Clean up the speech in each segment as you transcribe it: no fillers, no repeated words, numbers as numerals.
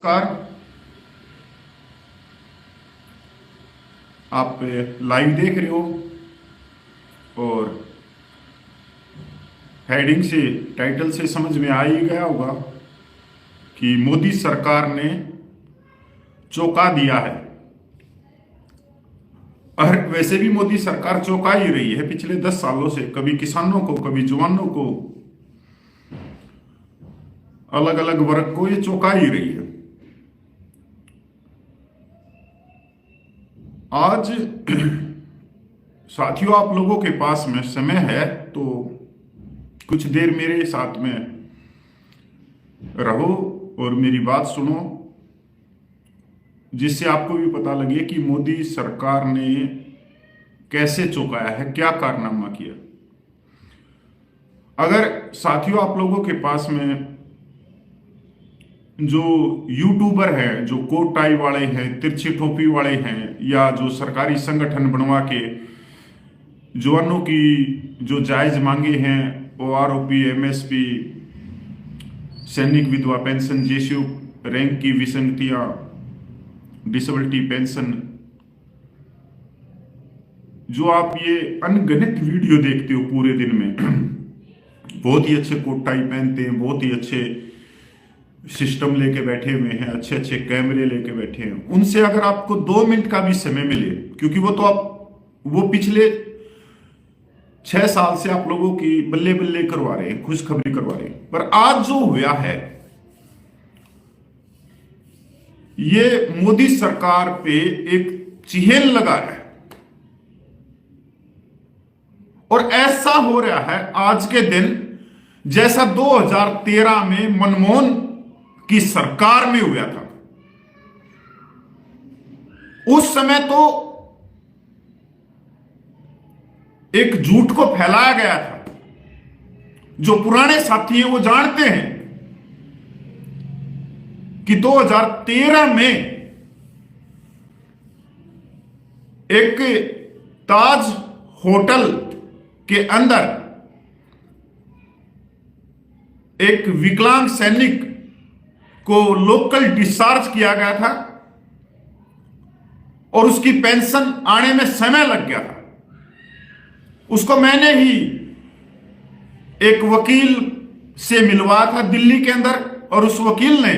Car आप live देख रहे हो और हेडिंग से टाइटल से समझ में आ ही गया होगा कि मोदी सरकार ने चौंका दिया है। और वैसे भी मोदी सरकार चौंका ही रही है पिछले 10 सालों से, कभी किसानों को, कभी जवानों को, अलग अलग वर्ग को ये चौंका ही रही है। आज साथियों, आप लोगों के पास में समय है तो कुछ देर मेरे साथ में रहो और मेरी बात सुनो, जिससे आपको भी पता लगे कि मोदी सरकार ने कैसे चौंकाया है, क्या कारनामा किया। अगर साथियों आप लोगों के पास में जो यूट्यूबर हैं, जो कोट टाई वाले हैं, तिरछी टोपी वाले हैं, या जो सरकारी संगठन बनवा के जवानों की जो जायज मांगे हैं, ओआरओपी, एमएसपी, सैनिक विधवा पेंशन जैसी रैंक की विसंगतियां, डिसेबिलिटी पेंशन, जो आप ये अनगिनत वीडियो देखते हो पूरे दिन में, बहुत ही अच्छे कोट टाई पहनते हैं, बहुत ही अच्छे सिस्टम लेके बैठे हुए हैं, अच्छे अच्छे कैमरे लेके बैठे हैं, उनसे अगर आपको 2 मिनट का भी समय मिले, क्योंकि वो पिछले 6 साल से आप लोगों की बल्ले बल्ले करवा रहे हैं, खुशखबरी करवा रहे हैं, पर आज जो हुआ है ये मोदी सरकार पे एक चिह्न लगा है। और ऐसा हो रहा है आज के दिन जैसा 2013 में मनमोहन की सरकार में हुआ था। उस समय तो एक झूठ को फैलाया गया था, जो पुराने साथी हैं वो जानते हैं कि 2013 में एक ताज होटल के अंदर एक विकलांग सैनिक को लोकल डिस्चार्ज किया गया था और उसकी पेंशन आने में समय लग गया था। उसको मैंने ही एक वकील से मिलवाया था दिल्ली के अंदर, और उस वकील ने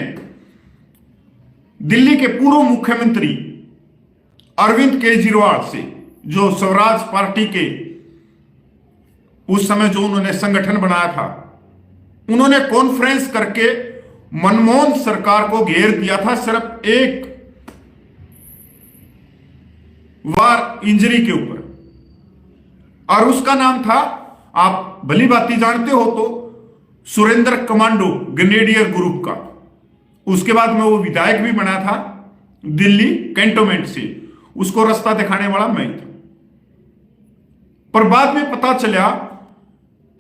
दिल्ली के पूर्व मुख्यमंत्री अरविंद केजरीवाल से, जो स्वराज पार्टी के उस समय जो उन्होंने संगठन बनाया था, उन्होंने कॉन्फ्रेंस करके मनमोहन सरकार को घेर दिया था सिर्फ एक वार इंजरी के ऊपर, और उसका नाम था, आप भली भांति जानते हो तो, सुरेंद्र कमांडो ग्रेनेडियर ग्रुप का। उसके बाद में वो विधायक भी बना था दिल्ली कैंटोनमेंट से, उसको रास्ता दिखाने वाला मैं था। पर बाद में पता चला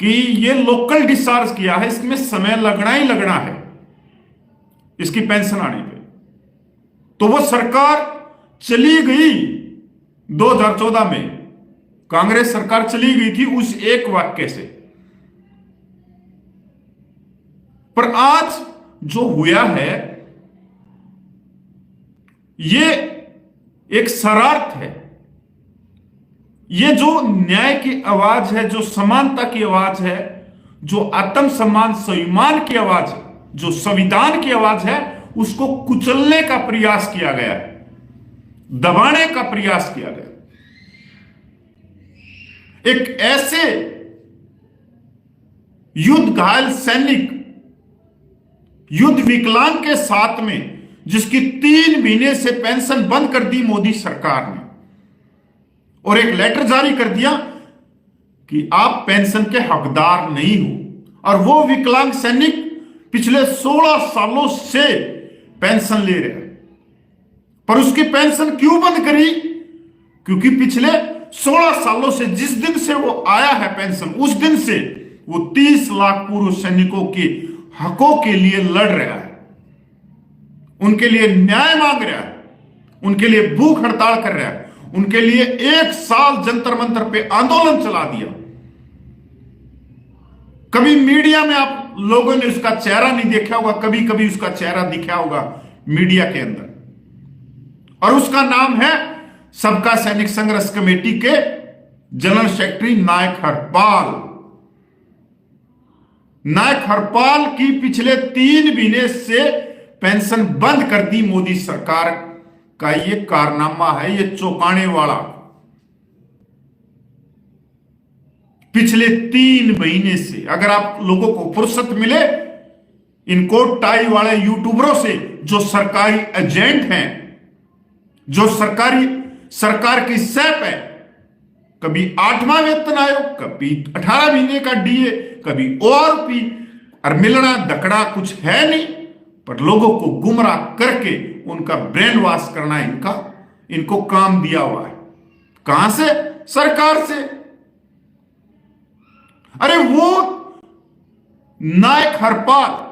कि ये लोकल डिस्चार्ज किया है, इसमें समय लगना ही लगना है इसकी पेंशन आने पे। तो वो सरकार चली गई 2014 में, कांग्रेस सरकार चली गई थी उस एक वाक्य से। पर आज जो हुआ है ये एक शरारत है। ये जो न्याय की आवाज है, जो समानता की आवाज है, जो आत्मसम्मान स्वाभिमान की आवाज है, जो संविधान की आवाज है, उसको कुचलने का प्रयास किया गया है, दबाने का प्रयास किया गया। एक ऐसे युद्ध घायल सैनिक, युद्ध विकलांग के साथ में, जिसकी 3 महीने से पेंशन बंद कर दी मोदी सरकार ने, और एक लेटर जारी कर दिया कि आप पेंशन के हकदार नहीं हो। और वो विकलांग सैनिक पिछले 16 सालों से पेंशन ले रहे हैं। पर उसकी पेंशन क्यों बंद करी? क्योंकि पिछले 16 सालों से, जिस दिन से वो आया है पेंशन, उस दिन से वो 30 लाख पूर्व सैनिकों के हकों के लिए लड़ रहा है, उनके लिए न्याय मांग रहा है, उनके लिए भूख हड़ताल कर रहा है, उनके लिए 1 साल जंतर मंतर पे आंदोलन चला दिया। कभी मीडिया में आप लोगों ने उसका चेहरा नहीं देखा होगा, कभी कभी उसका चेहरा दिखा होगा मीडिया के अंदर, और उसका नाम है सबका सैनिक संघर्ष कमेटी के जनरल सेक्रेटरी नायक हरपाल। नायक हरपाल की पिछले 3 महीने से पेंशन बंद कर दी मोदी सरकार का ये कारनामा है, ये चौंकाने वाला। पिछले 3 महीने से अगर आप लोगों को फुर्सत मिले इन कोट टाई वाले यूट्यूबरों से, जो सरकारी एजेंट हैं, जो सरकार की सैप है, कभी 8वां वेतन आयोग, कभी 18 महीने का डीए, कभी ओआरपी, और मिलना दकड़ा कुछ है नहीं, पर लोगों को गुमराह करके उनका ब्रेन वॉश करना इनको काम दिया हुआ है। कहां से? सरकार से। अरे वो नायक हरपाल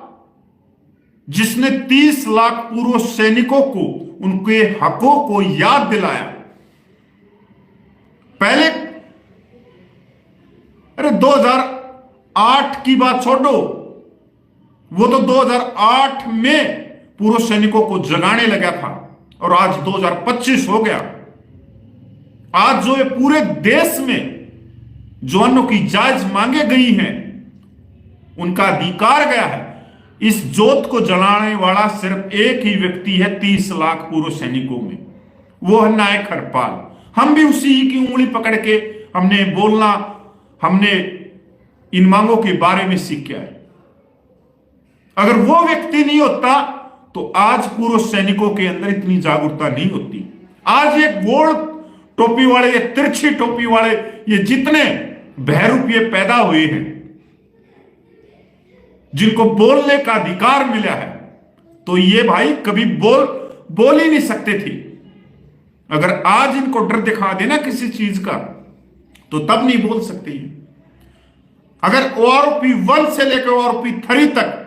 जिसने 30 लाख पूर्व सैनिकों को उनके हकों को याद दिलाया, पहले, अरे 2008 की बात छोड़ो, वो तो 2008 में पूर्व सैनिकों को जगाने लगा था, और आज 2025 हो गया। आज जो ये पूरे देश में जवानों की जायज मांगे गई हैं, उनका अधिकार गया है। इस जोत को जलाने वाला सिर्फ एक ही व्यक्ति है 30 लाख पूर्व सैनिकों में, वो है नायक हरपाल। हम भी उसी की उंगली पकड़ के हमने इन मांगों के बारे में सीखा है। अगर वो व्यक्ति नहीं होता तो आज पूर्व सैनिकों के अंदर इतनी जागरूकता नहीं होती। आज ये गोल टोपी वाले, ये तिरछी टोपी वाले, ये जितने बहरूपिये पैदा हुए हैं, जिनको बोलने का अधिकार मिला है, तो ये भाई कभी बोल ही नहीं सकते थे। अगर आज इनको डर दिखा देना किसी चीज का, तो तब नहीं बोल सकते। अगर ओआरपी 1 से लेकर ओआरपी 3 तक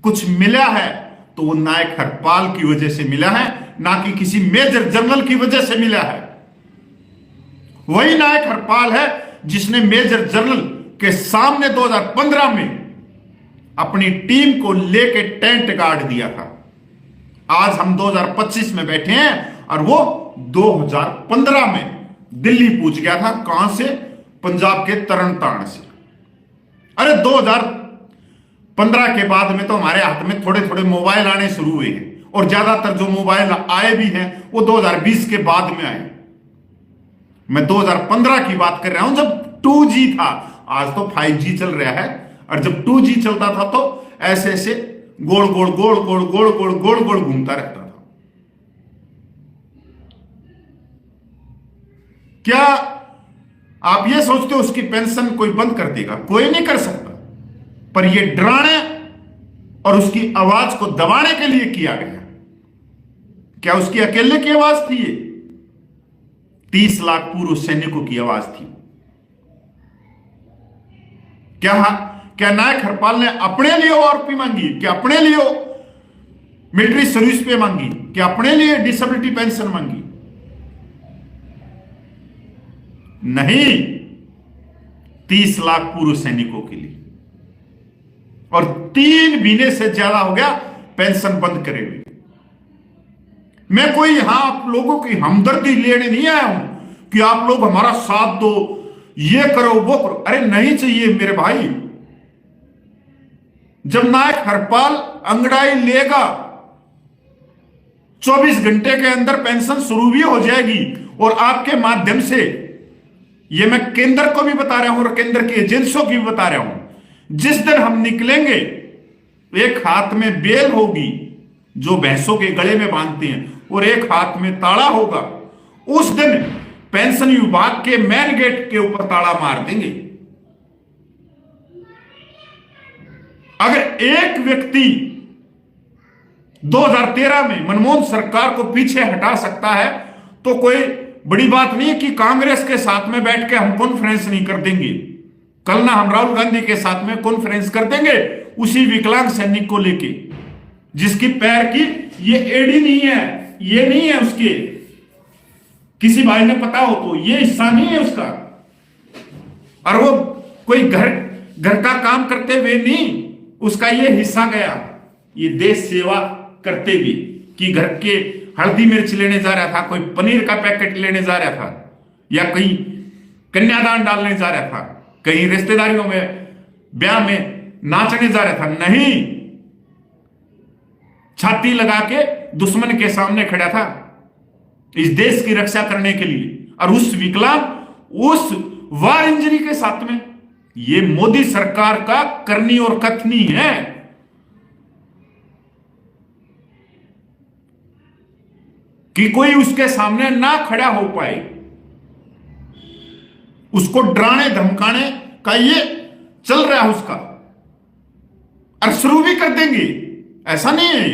कुछ मिला है तो वो नायक हरपाल की वजह से मिला है, ना कि किसी मेजर जनरल की वजह से मिला है। वही नायक हरपाल है जिसने मेजर जनरल के सामने 2015 में अपनी टीम को लेके टेंट गाड़ दिया था। आज हम 2025 में बैठे हैं और वो 2015 में दिल्ली पहुंच गया था। कहां से? पंजाब के तरन तारण से। अरे 2015 के बाद में तो हमारे हाथ में थोड़े थोड़े मोबाइल आने शुरू हुए हैं, और ज्यादातर जो मोबाइल आए भी हैं वो 2020 के बाद में आए। मैं 2015 की बात कर रहा हूं, जब 2G था। आज तो 5G चल रहा है, और जब 2G चलता था तो ऐसे ऐसे गोल गोल गोल गोल गोल गोल गोल गोल घूमता रहता था। क्या आप ये सोचते हो उसकी पेंशन कोई बंद कर देगा? कोई नहीं कर सकता। पर ये डराने और उसकी आवाज को दबाने के लिए किया गया। क्या उसकी अकेले की आवाज थी? ये 30 लाख पूर्व सैनिकों की आवाज थी। क्या नायक हरपाल ने अपने लिए ओआरपी मांगी? क्या अपने लिए मिलिट्री सर्विस पे मांगी? क्या अपने लिए डिसेबिलिटी पेंशन मांगी? नहीं, 30 लाख पूर्व सैनिकों के लिए। और 3 महीने से ज्यादा हो गया पेंशन बंद करे हुए। मैं कोई यहां आप लोगों की हमदर्दी लेने नहीं आया हूं कि आप लोग हमारा साथ दो, ये करो वो करो। अरे नहीं चाहिए मेरे भाई। जब नायक हरपाल अंगड़ाई लेगा, 24 घंटे के अंदर पेंशन शुरू भी हो जाएगी। और आपके माध्यम से ये मैं केंद्र को भी बता रहा हूं और केंद्र की एजेंसियों की भी बता रहा हूं, जिस दिन हम निकलेंगे, एक हाथ में बेल होगी जो भैंसों के गले में बांधते हैं, और एक हाथ में ताला होगा। उस दिन पेंशन विभाग के मेन गेट के ऊपर ताला मार देंगे। अगर एक व्यक्ति 2013 में मनमोहन सरकार को पीछे हटा सकता है तो कोई बड़ी बात नहीं है कि कांग्रेस के साथ में बैठ के हम कॉन्फ्रेंस नहीं कर देंगे। कल ना हम राहुल गांधी के साथ में कॉन्फ्रेंस कर देंगे उसी विकलांग सैनिक को लेके, जिसकी पैर की ये एड़ी नहीं है, ये नहीं है उसके, किसी भाई ने पता हो तो ये हिस्सा नहीं है उसका, और वो कोई घर का काम करते हुए नहीं उसका ये हिस्सा गया। ये देश सेवा करते भी कि घर के हल्दी मिर्च लेने जा रहा था, कोई पनीर का पैकेट लेने जा रहा था, या कहीं कन्यादान डालने जा रहा था, कहीं रिश्तेदारियों में ब्याह में नाचने जा रहा था। नहीं, छाती लगा के दुश्मन के सामने खड़ा था इस देश की रक्षा करने के लिए। और उस विकलांग, उस वार इंजरी के साथ में ये मोदी सरकार का करनी और कथनी है। कि कोई उसके सामने ना खड़ा हो पाए, उसको डराने धमकाने का ये चल रहा है उसका, और शुरू भी कर देंगे। ऐसा नहीं है,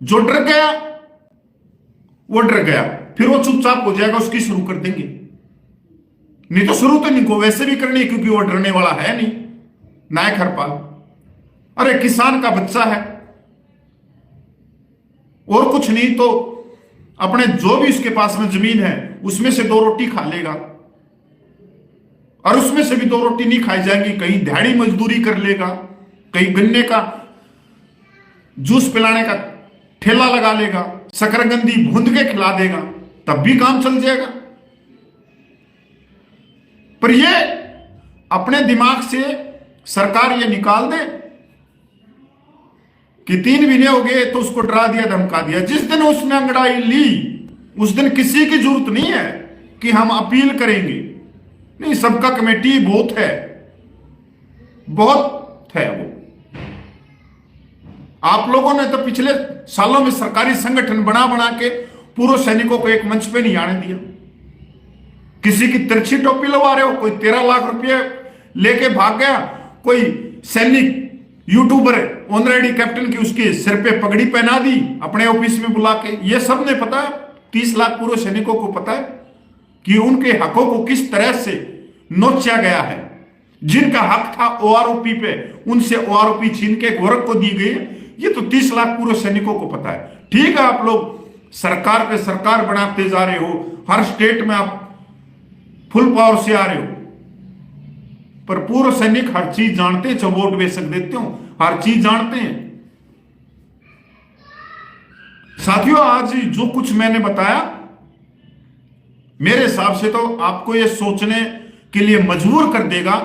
जो डर गया वो डर गया, फिर वो चुपचाप हो जाएगा, उसकी शुरू कर देंगे। नहीं तो शुरू तो नहीं को वैसे भी करनी है, क्योंकि वो डरने वाला है नहीं। नायक हरपाल, अरे किसान का बच्चा है, और कुछ नहीं तो अपने जो भी उसके पास में जमीन है उसमें से 2 रोटी खा लेगा, और उसमें से भी 2 रोटी नहीं खाई जाएंगी, कहीं दिहाड़ी मजदूरी कर लेगा, कहीं गन्ने का जूस पिलाने का ठेला लगा लेगा, शकरकंदी भूंद के खिला देगा, तब भी काम चल जाएगा। पर ये अपने दिमाग से सरकार ये निकाल दे कि 3 महीने हो गए तो उसको डरा दिया, धमका दिया। जिस दिन उसने अंगड़ाई ली उस दिन किसी की जरूरत नहीं है कि हम अपील करेंगे, नहीं, सबका कमेटी बहुत है, बहुत है। वो आप लोगों ने तो पिछले सालों में सरकारी संगठन बना बना के पूर्व सैनिकों को एक मंच पे नहीं आने दिया। किसी की तिरछी टोपी लगा रहे हो, कोई 13 लाख रुपए लेके भाग गया, कोई सैनिक यूट्यूबर ऑनरेडी कैप्टन की उसके सिर पे पगड़ी पहना दी अपने ऑफिस में बुला के। ये सब ने पता है, 30 लाख पूर्व सैनिकों को पता है कि उनके हकों को किस तरह से नोचा गया है। जिनका हक था ओआरओपी पे, उनसे ओआरओपी छीन के गोरख को दी गई। ये तो 30 लाख पूर्व सैनिकों को पता है। ठीक है, आप लोग सरकार पे सरकार बनाते जा रहे हो, हर स्टेट में आप फुल पावर से आ रहे हो, पर पूर्व सैनिक हर चीज जानते हैं। जो वोट बेशक देते हो, हर चीज जानते हैं। साथियों, आज जो कुछ मैंने बताया, मेरे हिसाब से तो आपको यह सोचने के लिए मजबूर कर देगा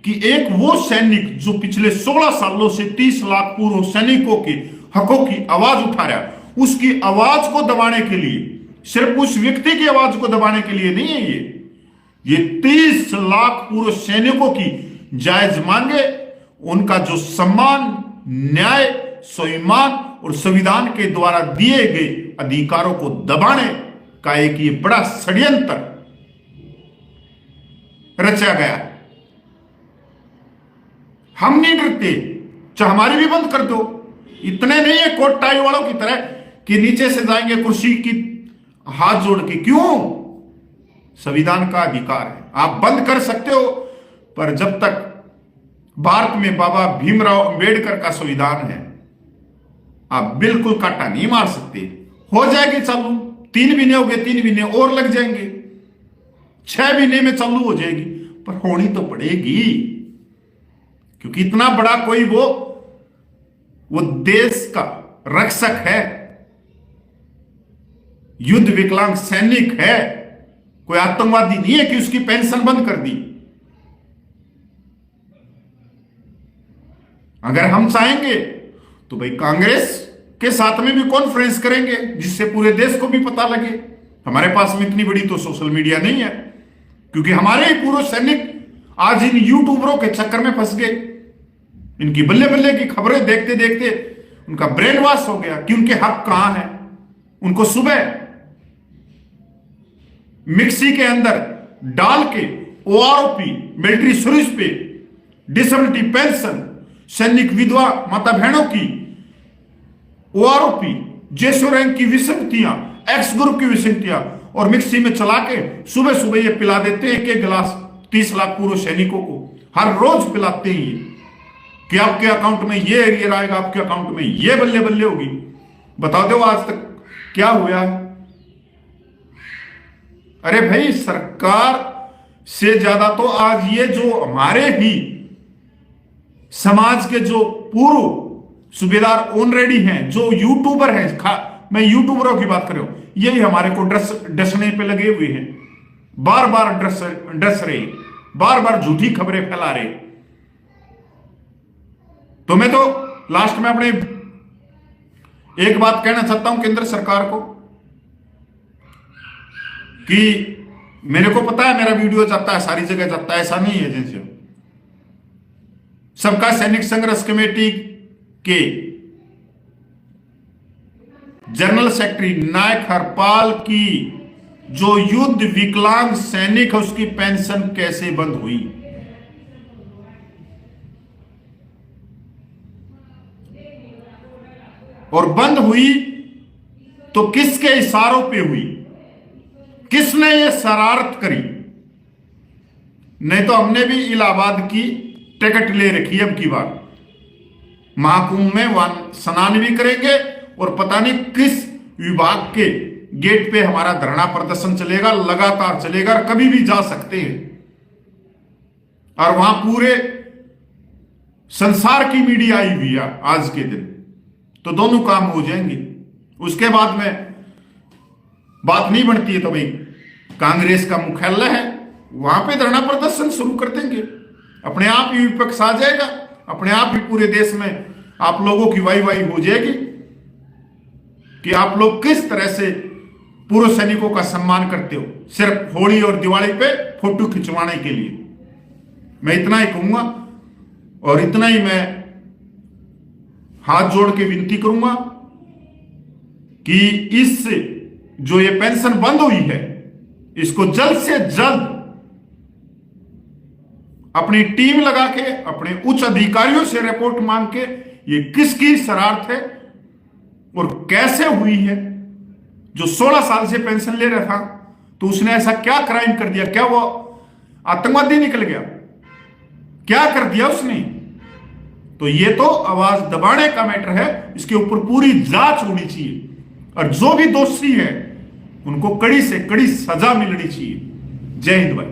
कि एक वो सैनिक जो पिछले 16 सालों से 30 लाख पूर्व सैनिकों के हकों की आवाज उठा रहा है, उसकी आवाज को दबाने के लिए, सिर्फ उस व्यक्ति की आवाज को दबाने के लिए नहीं है ये 30 लाख पूर्व सैनिकों की जायज मांगे, उनका जो सम्मान, न्याय, स्वाभिमान और संविधान के द्वारा दिए गए अधिकारों को दबाने का एक ये बड़ा षड्यंत्र रचा गया। हम नहीं डरते, चाहे हमारी भी बंद कर दो। इतने नहीं है कोट टाई वालों की तरह कि नीचे से जाएंगे कुर्सी की हाथ जोड़ के। क्यों? संविधान का अधिकार है, आप बंद कर सकते हो, पर जब तक भारत में बाबा भीमराव अंबेडकर का संविधान है, आप बिल्कुल काटा नहीं मार सकते। हो जाएगी चालू, 3 महीने हो गए, 3 महीने और लग जाएंगे, 6 महीने में चालू हो जाएगी, पर होनी तो पड़ेगी, क्योंकि इतना बड़ा कोई वो देश का रक्षक है, युद्ध विकलांग सैनिक है, कोई आतंकवादी नहीं है कि उसकी पेंशन बंद कर दी। अगर हम चाहेंगे तो भाई कांग्रेस के साथ में भी कॉन्फ्रेंस करेंगे, जिससे पूरे देश को भी पता लगे। हमारे पास में इतनी बड़ी तो सोशल मीडिया नहीं है, क्योंकि हमारे ही पूर्व सैनिक आज इन यूट्यूबरों के चक्कर में फंस गए। इनकी बल्ले बल्ले की खबरें देखते देखते उनका ब्रेन वॉश हो गया कि उनके हक कहां है। उनको सुबह मिक्सी के अंदर डाल के ओआरओपी, मिलिट्री सर्विस पे, डिसेबिलिटी पेंशन, सैनिक विधवा माता बहनों की ओआरओपी, जेसो रैंक की विसंगतियां, एक्स ग्रुप की विसंगतियां, और मिक्सी में चला के सुबह सुबह ये पिला देते हैं, 1-1 गिलास 30 लाख पूर्व सैनिकों को हर रोज पिलाते हैं कि आपके अकाउंट में ये एरियर आएगा, आपके अकाउंट में ये बल्ले बल्ले होगी। बता दो आज तक क्या हुआ है? अरे भाई, सरकार से ज्यादा तो आज ये जो हमारे ही समाज के जो पूर्व सूबेदार ऑलरेडी हैं, जो यूट्यूबर हैं, मैं यूट्यूबरों की बात कर रहा हूं, यही हमारे को डसने पे लगे हुए हैं, बार बार डस रहे, बार बार झूठी खबरें फैला रहे। तो मैं तो लास्ट में अपने एक बात कहना चाहता हूं केंद्र सरकार को कि मेरे को पता है मेरा वीडियो जाता है, सारी जगह जाता है, ऐसा नहीं है एजेंसी। सबका सैनिक संघर्ष कमेटी के जनरल सेक्रेटरी नायक हरपाल की जो युद्ध विकलांग सैनिक है उसकी पेंशन कैसे बंद हुई? और बंद हुई तो किसके इशारों पे हुई? किसने ये शरारत करी? नहीं तो हमने भी इलाहाबाद की टिकट ले रखी अब की बार, महाकुंभ में स्नान भी करेंगे और पता नहीं किस विभाग के गेट पे हमारा धरना प्रदर्शन चलेगा, लगातार चलेगा और कभी भी जा सकते हैं। और वहां पूरे संसार की मीडिया आई हुई है आज के दिन, तो दोनों काम हो जाएंगे। उसके बाद में बात नहीं बनती है तो भाई कांग्रेस का मुख्यालय है, वहां पे धरना प्रदर्शन शुरू कर देंगे, अपने आप ही विपक्ष आ जाएगा, अपने आप ही पूरे देश में आप लोगों की वाई वाई हो जाएगी कि आप लोग किस तरह से पूर्व सैनिकों का सम्मान करते हो सिर्फ होली और दिवाली पे फोटो खिंचवाने के लिए। मैं इतना ही कहूंगा और इतना ही मैं हाथ जोड़ के विनती करूंगा कि इस जो ये पेंशन बंद हुई है इसको जल्द से जल्द अपनी टीम लगा के अपने उच्च अधिकारियों से रिपोर्ट मांग के ये किसकी शरारत है और कैसे हुई है। जो 16 साल से पेंशन ले रहा था तो उसने ऐसा क्या क्राइम कर दिया? क्या वो आतंकवादी निकल गया? क्या कर दिया उसने? तो ये तो आवाज दबाने का मैटर है, इसके ऊपर पूरी जांच होनी चाहिए और जो भी दोषी है उनको कड़ी से कड़ी सजा मिलनी चाहिए। जय हिंद भाई।